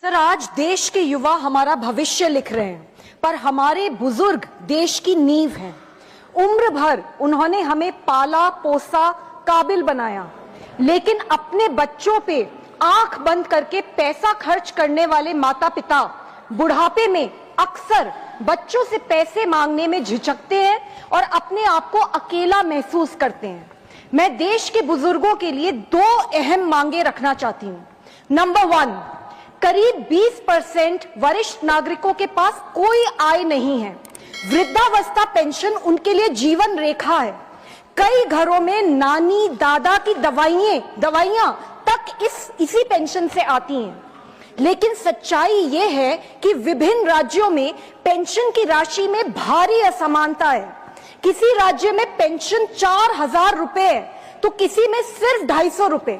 Sir, आज देश के युवा हमारा भविष्य लिख रहे हैं, पर हमारे बुजुर्ग देश की नींव हैं। उम्र भर उन्होंने हमें पाला पोसा, काबिल बनाया, लेकिन अपने बच्चों पे आंख बंद करके पैसा खर्च करने वाले माता पिता बुढ़ापे में अक्सर बच्चों से पैसे मांगने में झिझकते हैं और अपने आप को अकेला महसूस करते हैं। मैं देश के बुजुर्गों के लिए दो अहम मांगे रखना चाहती हूँ। नंबर 1, करीब 20% वरिष्ठ नागरिकों के पास कोई आय नहीं है। वृद्धावस्था पेंशन उनके लिए जीवन रेखा है। कई घरों में नानी दादा की दवाइयां तक इसी पेंशन से आती हैं। लेकिन सच्चाई यह है कि विभिन्न राज्यों में पेंशन की राशि में भारी असमानता है। किसी राज्य में पेंशन 4,000 रुपए है तो किसी में सिर्फ 250 रुपए।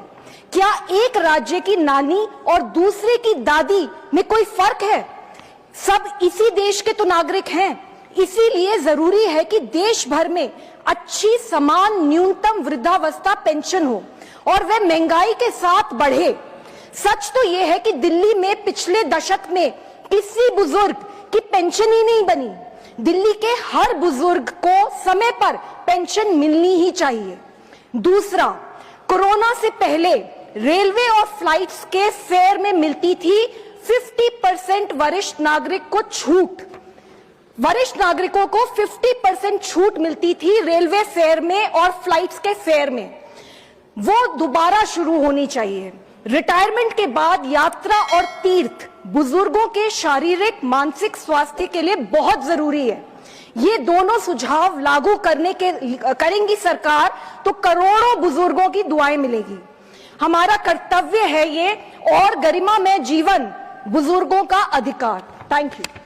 क्या एक राज्य की नानी और दूसरे की दादी में कोई फर्क है? सब इसी देश के तो नागरिक हैं। इसीलिए जरूरी है कि देश भर में अच्छी समान न्यूनतम वृद्धावस्था पेंशन हो और वह महंगाई के साथ बढ़े। सच तो यह है कि दिल्ली में पिछले दशक में किसी बुजुर्ग की पेंशन ही नहीं बनी। दिल्ली के हर बुजुर्ग को समय पर पेंशन मिलनी ही चाहिए। दूसरा, कोरोना से पहले रेलवे और फ्लाइट्स के फेयर में मिलती थी 50% वरिष्ठ नागरिक को छूट। वरिष्ठ नागरिकों को 50% छूट मिलती थी रेलवे फेयर में और फ्लाइट्स के फेयर में। वो दोबारा शुरू होनी चाहिए। रिटायरमेंट के बाद यात्रा और तीर्थ बुजुर्गों के शारीरिक मानसिक स्वास्थ्य के लिए बहुत जरूरी है। ये दोनों सुझाव लागू करेंगी सरकार तो करोड़ों बुजुर्गों की दुआएं मिलेगी। हमारा कर्तव्य है ये, और गरिमामय जीवन बुजुर्गों का अधिकार। Thank you.